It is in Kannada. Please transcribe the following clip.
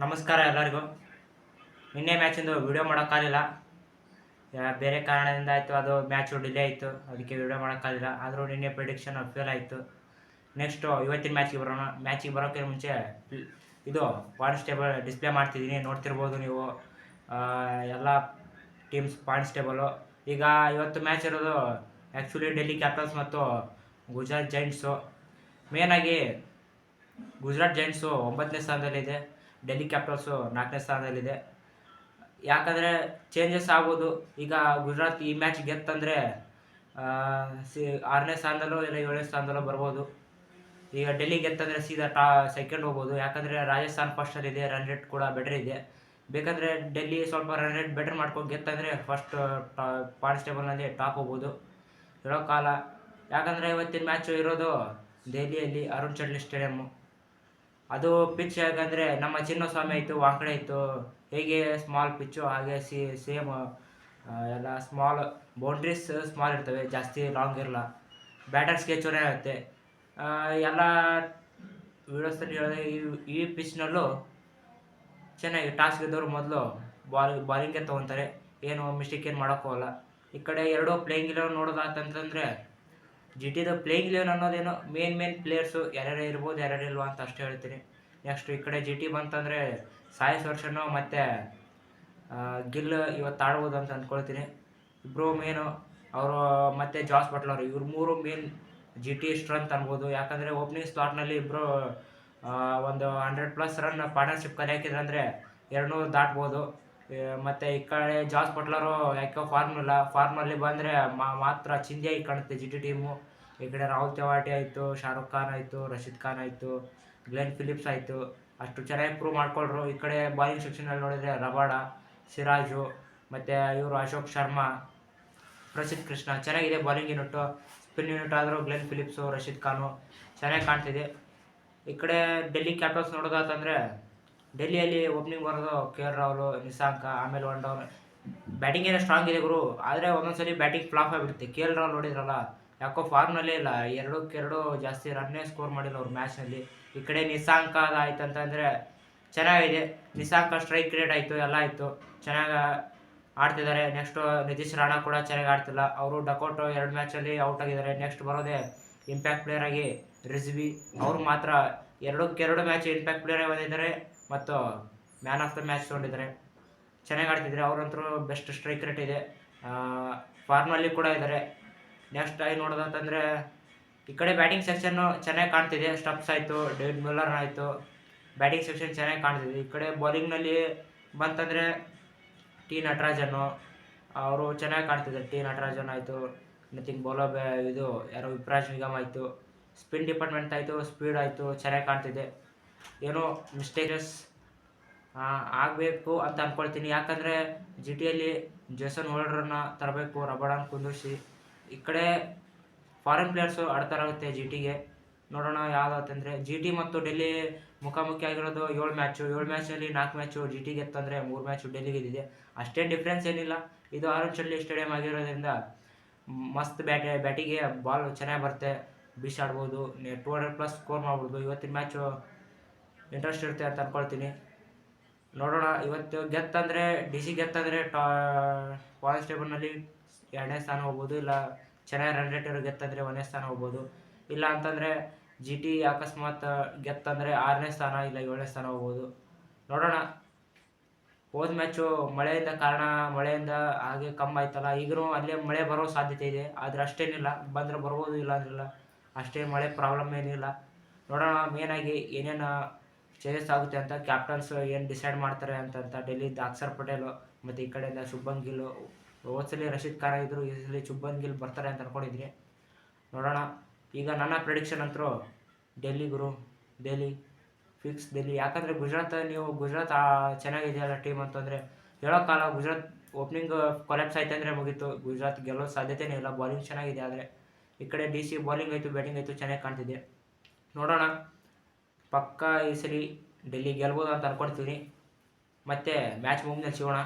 ನಮಸ್ಕಾರ ಎಲ್ಲರಿಗೂ. ನಿನ್ನೆ ಮ್ಯಾಚಿಂದು ವಿಡಿಯೋ ಮಾಡೋಕ್ಕಾಗಲಿಲ್ಲ. ಬೇರೆ ಕಾರಣದಿಂದ ಆಯಿತು, ಅದು ಮ್ಯಾಚು ಡಿಲೇ ಆಯಿತು, ಅದಕ್ಕೆ ವಿಡಿಯೋ ಮಾಡೋಕ್ಕಾಗಲಿಲ್ಲ. ಆದರೂ ನಿನ್ನೆ ಪ್ರಿಡಿಕ್ಷನ್ ಫೇಲ್ ಆಯಿತು. ನೆಕ್ಸ್ಟು ಇವತ್ತಿನ ಮ್ಯಾಚಿಗೆ ಬರೋಣ. ಮ್ಯಾಚಿಗೆ ಬರೋಕ್ಕೆ ಮುಂಚೆ ಇದು ಪಾಯಿಂಟ್ಸ್ ಟೇಬಲ್ ಡಿಸ್ಪ್ಲೇ ಮಾಡ್ತಿದ್ದೀನಿ, ನೋಡ್ತಿರ್ಬೋದು ನೀವು. ಎಲ್ಲ ಟೀಮ್ಸ್ ಪಾಯಿಂಟ್ಸ್ ಟೇಬಲು. ಈಗ ಇವತ್ತು ಮ್ಯಾಚ್ ಇರೋದು ಆ್ಯಕ್ಚುಲಿ ಡೆಲ್ಲಿ ಕ್ಯಾಪಿಟಲ್ಸ್ ಮತ್ತು ಗುಜರಾತ್ ಜೈಂಟ್ಸು. ಮೇನಾಗಿ ಗುಜರಾತ್ ಜೈಂಟ್ಸು 9ನೇ ಸ್ಥಾನದಲ್ಲಿದೆ, ಡೆಲ್ಲಿ ಕ್ಯಾಪಿಟಲ್ಸು 4ನೇ ಸ್ಥಾನದಲ್ಲಿದೆ. ಯಾಕಂದರೆ ಚೇಂಜಸ್ ಆಗ್ಬೋದು. ಈಗ ಗುಜರಾತ್ ಈ ಮ್ಯಾಚ್ ಗೆತ್ತಂದರೆ 6ನೇ ಸ್ಥಾನದಲ್ಲೋ ಇಲ್ಲ 7ನೇ ಸ್ಥಾನದಲ್ಲೋ ಬರ್ಬೋದು. ಈಗ ಡೆಲ್ಲಿ ಗೆತ್ತಂದರೆ ಸೀದಾ ಸೆಕೆಂಡ್ ಹೋಗ್ಬೋದು. ಯಾಕಂದರೆ ರಾಜಸ್ಥಾನ್ ಫಸ್ಟಲ್ಲಿದೆ, ರನ್ ರೇಟ್ ಕೂಡ ಬೆಟರ್ ಇದೆ. ಬೇಕಂದರೆ ಡೆಲ್ಲಿ ಸ್ವಲ್ಪ ರನ್ ರೇಟ್ ಬೆಟರ್ ಮಾಡ್ಕೊಂಡು ಗೆತ್ತಂದರೆ ಫಸ್ಟ್ ಪಾಯಿಂಟ್ಸ್ ಟೇಬಲ್ನಲ್ಲಿ ಟಾಪ್ ಹೋಗ್ಬೋದು, ಕಾಲ. ಯಾಕಂದರೆ ಇವತ್ತಿನ ಮ್ಯಾಚು ಇರೋದು ದೆಹಲಿಯಲ್ಲಿ ಅರುಣ್ ಜೇಟ್ಲಿ ಸ್ಟೇಡಿಯಮ್ಮು. ಅದು ಪಿಚ್ ಹೇಗಂದರೆ ನಮ್ಮ ಚಿನ್ನಸ್ವಾಮಿ ಆಯಿತು, ವಾಂಕಡೆ ಆಯಿತು, ಹೇಗೆ ಸ್ಮಾಲ್ ಪಿಚ್ಚು ಹಾಗೆ ಸೇಮ್ ಎಲ್ಲ ಸ್ಮಾಲ್ ಬೌಂಡ್ರೀಸ್ ಸ್ಮಾಲ್ ಇರ್ತವೆ, ಜಾಸ್ತಿ ಲಾಂಗ್ ಇರಲ್ಲ. ಬ್ಯಾಟರ್ ಸ್ಕೆಚುನೇ ಇರುತ್ತೆ. ಎಲ್ಲ ವೀಡಿಯೋಸಲ್ಲಿ ಹೇಳಿದೆ, ಈ ಪಿಚ್ನಲ್ಲೂ ಚೆನ್ನಾಗಿ ಟಾಸ್ ಗೆದ್ದವರು ಮೊದಲು ಬಾಲಿಂಗೇ ತೊಗೊತಾರೆ, ಏನು ಮಿಸ್ಟೇಕ್ ಏನು ಮಾಡೋಕ್ಕೋಗಲ್ಲ. ಈ ಕಡೆ ಎರಡೂ ಪ್ಲೇಯಿಂಗ್ ಇಲೆವನ್ ನೋಡೋದಾತಂತಂದರೆ ಜಿ ಟಿದು ಪ್ಲೇಯಿಂಗ್ ಇಲೆವನ್ ಅನ್ನೋದೇನು ಮೇನ್ ಪ್ಲೇಯರ್ಸು ಯಾರ್ಯಾರು ಇರ್ಬೋದು ಯಾರ್ಯಾರು ಇಲ್ವಾ ಅಂತ ಅಷ್ಟೇ ಹೇಳ್ತೀನಿ. ನೆಕ್ಸ್ಟ್ ಈ ಕಡೆ ಜಿ ಟಿ ಬಂತಂದರೆ ಸಾಯಿ ಸುದರ್ಶನ್ ಮತ್ತು ಗಿಲ್ ಇವತ್ತು ಆಡ್ಬೋದು ಅಂತ ಅಂದ್ಕೊಳ್ತೀನಿ. ಇಬ್ಬರು ಮೇನು ಅವರು ಮತ್ತು ಜಾಸ್ ಬಟ್ಲರ್, ಇವ್ರು ಮೂರು ಮೇನ್ ಜಿ ಟಿ ಸ್ಟ್ರೆಂತ್ ಅನ್ಬೋದು. ಯಾಕಂದರೆ ಓಪನಿಂಗ್ ಸ್ಲಾಟ್ನಲ್ಲಿ ಇಬ್ಬರು ಒಂದು 100+ ರನ್ ಪಾರ್ಟ್ನರ್ಶಿಪ್ ಕಲೆ ಹಾಕಿದ್ರಂದರೆ 200 ದಾಟ್ಬೋದು. ಮತ್ತು ಈ ಕಡೆ ಜಾಸ್ ಬಟ್ಲರು ಯಾಕೋ ಫಾರ್ಮಲ್ಲಿ ಬಂದರೆ ಮಾತ್ರ ಚಿಂದಿಯಾಗಿ ಕಾಣುತ್ತೆ ಜಿ ಟಿ ಟೀಮು. ಈ ಕಡೆ ರಾಹುಲ್ ತೆವಾಟಿ ಆಯಿತು, ಶಾರುಖ್ ಖಾನ್ ಆಯಿತು, ರಶೀದ್ ಖಾನ್ ಆಯಿತು, ಗ್ಲೆನ್ ಫಿಲಿಪ್ಸ್ ಆಯಿತು, ಅಷ್ಟು ಚೆನ್ನಾಗಿ ಪ್ರೂವ್ ಮಾಡ್ಕೊಂಡ್ರು. ಈ ಕಡೆ ಬಾಲಿಂಗ್ ಸೆಕ್ಷನಲ್ಲಿ ನೋಡಿದರೆ ರಬಾಡ, ಸಿರಾಜು ಮತ್ತು ಇವರು ಅಶೋಕ್ ಶರ್ಮಾ, ಪ್ರಸಿದ್ಧ ಕೃಷ್ಣ ಚೆನ್ನಾಗಿದೆ ಬಾಲಿಂಗ್ ಯೂನಿಟ್ಟು. ಸ್ಪಿನ್ ಯೂನಿಟ್ ಆದರೂ ಗ್ಲೆನ್ ಫಿಲಿಪ್ಸು, ರಶೀದ್ ಖಾನು ಚೆನ್ನಾಗಿ ಕಾಣ್ತಿದೆ. ಈ ಕಡೆ ಡೆಲ್ಲಿ ಕ್ಯಾಪಿಟಲ್ಸ್ ನೋಡೋದಾತಂದರೆ ಡೆಲ್ಲಿಯಲ್ಲಿ ಓಪನಿಂಗ್ ಬರೋದು KL ರಾಹುಲ್, ನಿಶಾಂಕ, ಆಮೇಲೆ ಒನ್ ಡೌನ್. ಬ್ಯಾಟಿಂಗ್ ಏನೋ ಸ್ಟ್ರಾಂಗ್ ಇದೆ ಗುರು, ಆದರೆ ಒಂದೊಂದ್ಸಲಿ ಬ್ಯಾಟಿಂಗ್ ಫ್ಲಾಪ್ ಆಗಿಬಿಡುತ್ತೆ. KL ರಾಹುಲ್ ನೋಡಿದ್ರಲ್ಲ, ಯಾಕೋ ಫಾರ್ಮ್ನಲ್ಲೇ ಇಲ್ಲ, 2-2 ಜಾಸ್ತಿ ರನ್ನೇ ಸ್ಕೋರ್ ಮಾಡಿಲ್ಲ ಅವ್ರು ಮ್ಯಾಚ್ನಲ್ಲಿ. ಈ ಕಡೆ ನಿಶಾಂಕ ಆಯ್ತಂತಂದರೆ ಚೆನ್ನಾಗಿದೆ. ನಿಶಾಂಕ ಸ್ಟ್ರೈಕ್ ರೇಟ್ ಆಯಿತು, ಎಲ್ಲ ಆಯಿತು, ಚೆನ್ನಾಗಿ ಆಡ್ತಿದ್ದಾರೆ. ನೆಕ್ಸ್ಟು ನಿತೀಶ್ ರಾಣಾ ಕೂಡ ಚೆನ್ನಾಗಿ ಆಡ್ತಿಲ್ಲ, ಅವರು ಡಕೌಟ್ 2 ಮ್ಯಾಚಲ್ಲಿ ಔಟ್ ಆಗಿದ್ದಾರೆ. ನೆಕ್ಸ್ಟ್ ಬರೋದೇ ಇಂಪ್ಯಾಕ್ಟ್ ಪ್ಲೇಯರ್ ಆಗಿ ರಿಜ್ವಿ, ಅವರು ಮಾತ್ರ 2 ಮ್ಯಾಚ್ ಇಂಪ್ಯಾಕ್ಟ್ ಪ್ಲೇಯರ್ ಆಗಿ ಬಂದಿದ್ದಾರೆ ಮತ್ತು ಮ್ಯಾನ್ ಆಫ್ ದ ಮ್ಯಾಚ್ ತೊಗೊಂಡಿದ್ದಾರೆ. ಚೆನ್ನಾಗಿ ಆಡ್ತಿದ್ದಾರೆ, ಅವರಂತರೂ ಬೆಸ್ಟ್ ಸ್ಟ್ರೈಕ್ ರೇಟ್ ಇದೆ, ಫಾರ್ಮಲ್ಲಿ ಕೂಡ ಇದ್ದಾರೆ. ನೆಕ್ಸ್ಟ್ ಆಗಿ ನೋಡೋದಂತಂದರೆ ಈ ಕಡೆ ಬ್ಯಾಟಿಂಗ್ ಸೆಕ್ಷನ್ನು ಚೆನ್ನಾಗಿ ಕಾಣ್ತಿದೆ. ಸ್ಟಬ್ಸ್ ಆಯಿತು, ಡೇವಿಡ್ ಮಿಲ್ಲರ್ ಆಯಿತು, ಬ್ಯಾಟಿಂಗ್ ಸೆಕ್ಷನ್ ಚೆನ್ನಾಗಿ ಕಾಣ್ತಿದೆ. ಈ ಕಡೆ ಬೌಲಿಂಗ್ನಲ್ಲಿ ಬಂತಂದರೆ ಟಿ ನಟರಾಜನ್ನು ಅವರು ಚೆನ್ನಾಗಿ ಕಾಣ್ತಿದ್ದಾರೆ. ಟಿ ನಟರಾಜನ್ ಆಯಿತು, ನಥಿಂಗ್ ಇದು ಯಾರೋ ವಿಪ್ರಾಜ್ ನಿಗಮ್ ಆಯಿತು. ಸ್ಪಿನ್ ಡಿಪಾರ್ಟ್ಮೆಂಟ್ ಆಯಿತು, ಸ್ಪೀಡ್ ಆಯಿತು, ಚೆನ್ನಾಗಿ ಕಾಣ್ತಿದೆ. ಏನೋ ಮಿಸ್ಟೇಕ್ಸ್ ಆಗಬೇಕು ಅಂತ ಅಂದ್ಕೊಳ್ತೀನಿ. ಯಾಕಂದರೆ ಜಿ ಟಿಯಲ್ಲಿ ಜೇಸನ್ ಹೋಲ್ಡರನ್ನ ತರಬೇಕು, ರಬಾಡನ್ ಕುಂದಿರಿಸಿ. ಈ ಕಡೆ ಫಾರಿನ್ ಪ್ಲೇಯರ್ಸು ಆಡ್ತಾರಾಗುತ್ತೆ ಜಿ ಟಿಗೆ. ನೋಡೋಣ ಯಾವುದಂತಂದರೆ ಜಿ ಟಿ ಮತ್ತು ಡೆಲ್ಲಿ ಮುಖಾಮುಖಿ ಆಗಿರೋದು 7 ಮ್ಯಾಚಲ್ಲಿ 4 ಮ್ಯಾಚು ಜಿ ಟಿ ಗೆತ್ತಂದರೆ 3 ಮ್ಯಾಚು ಡೆಲ್ಲಿಗೆ ಇದ್ದಿದೆ. ಅಷ್ಟೇನು ಡಿಫ್ರೆನ್ಸ್ ಏನಿಲ್ಲ. ಇದು ಅರುಣ್ ಜೇಟ್ಲಿ ಸ್ಟೇಡಿಯಂ ಆಗಿರೋದ್ರಿಂದ ಮಸ್ತ್ ಬ್ಯಾಟಿಗೆ ಬಾಲ್ ಚೆನ್ನಾಗಿ ಬರುತ್ತೆ, ಬೀಸಾಡ್ಬೋದು, 200+ ಸ್ಕೋರ್ ಮಾಡ್ಬೋದು. ಇವತ್ತಿನ ಮ್ಯಾಚು ಇಂಟ್ರೆಸ್ಟ್ ಇರುತ್ತೆ ಅಂತ ಅಂದ್ಕೊಳ್ತೀನಿ. ನೋಡೋಣ, ಇವತ್ತು ಗೆತ್ತಂದರೆ DC ಗೆತ್ತಂದರೆ ಪಾಯಿಂಟ್ಸ್ ಟೇಬಲ್ನಲ್ಲಿ 2ನೇ ಸ್ಥಾನ ಹೋಗ್ಬೋದು, ಇಲ್ಲ ಚೆನ್ನಾಗಿ ರನ್ ರೇಟ್ ಇರೋ ಗೆತ್ತಂದರೆ 1ನೇ ಸ್ಥಾನ ಹೋಗ್ಬೋದು. ಇಲ್ಲ ಅಂತಂದರೆ ಜಿ ಟಿ ಅಕಸ್ಮಾತ್ ಗೆತ್ತಂದರೆ 6ನೇ ಸ್ಥಾನ ಇಲ್ಲ 7ನೇ ಸ್ಥಾನ ಹೋಗ್ಬೋದು. ನೋಡೋಣ. ಹೋದ ಮ್ಯಾಚು ಮಳೆಯಿಂದ ಹಾಗೆ ಕಮ್ಮಿ ಆಯ್ತಲ್ಲ, ಈಗಲೂ ಅಲ್ಲೇ ಮಳೆ ಬರೋ ಸಾಧ್ಯತೆ ಇದೆ. ಆದರೆ ಅಷ್ಟೇನಿಲ್ಲ, ಬಂದರೆ ಬರ್ಬೋದು, ಇಲ್ಲ ಅಂದ್ರಿಲ್ಲ, ಅಷ್ಟೇ ಮಳೆ ಪ್ರಾಬ್ಲಮ್ ಏನಿಲ್ಲ. ನೋಡೋಣ ಮೇನಾಗಿ ಏನೇನು ಚೇಂಜಸ್ ಆಗುತ್ತೆ ಅಂತ, ಕ್ಯಾಪ್ಟನ್ಸ್ ಏನು ಡಿಸೈಡ್ ಮಾಡ್ತಾರೆ ಅಂತ. ಡೆಲ್ಲಿಯಿಂದ ಅಕ್ಷರ್ ಪಟೇಲು ಮತ್ತು ಈ ಕಡೆಯಿಂದ ಶುಭ್ಮನ್ ಗಿಲ್. ಹೋದ್ಸಲಿ ರಶೀದ್ ಖಾನ್ ಇದ್ದರು, ಈ ಸಲ ಶುಭ್ಮನ್ ಗಿಲ್ ಬರ್ತಾರೆ ಅಂತ ಅಂದ್ಕೊಂಡಿದ್ದೀನಿ. ನೋಡೋಣ. ಈಗ ನನ್ನ ಪ್ರೆಡಿಕ್ಷನ್ ಅಂತೂ ಡೆಲ್ಲಿ ಫಿಕ್ಸ್ ಡೆಲ್ಲಿ. ಯಾಕಂದರೆ ಗುಜರಾತ್ ಚೆನ್ನಾಗಿದೆಯಲ್ಲ ಟೀಮ್ ಅಂತಂದರೆ ಹೇಳೋಕ್ಕಾಗಲ್ಲ. ಗುಜರಾತ್ ಓಪನಿಂಗ್ ಕೊಲ್ಯಾಪ್ಸ್ ಆಯ್ತು ಅಂದರೆ ಮುಗೀತು, ಗುಜರಾತ್ ಗೆಲ್ಲೋ ಸಾಧ್ಯತೆಯೇ ಇಲ್ಲ. ಬಾಲಿಂಗ್ ಚೆನ್ನಾಗಿದೆ, ಆದರೆ ಈ ಕಡೆ DC ಬಾಲಿಂಗ್ ಆಯಿತು, ಬ್ಯಾಟಿಂಗ್ ಆಯಿತು, ಚೆನ್ನಾಗಿ ಕಾಣ್ತಿದೆ. ನೋಡೋಣ, ಪಕ್ಕಾ ಈ ಸರಿ ಡೆಲ್ಲಿ ಗೆಲ್ಬೋದು ಅಂತ ಅಂದ್ಕೊಳ್ತೀನಿ. ಮತ್ತು ಮ್ಯಾಚ್ ಮುಗಿದ್ಮೇಲೆ ಸಿಗೋಣ.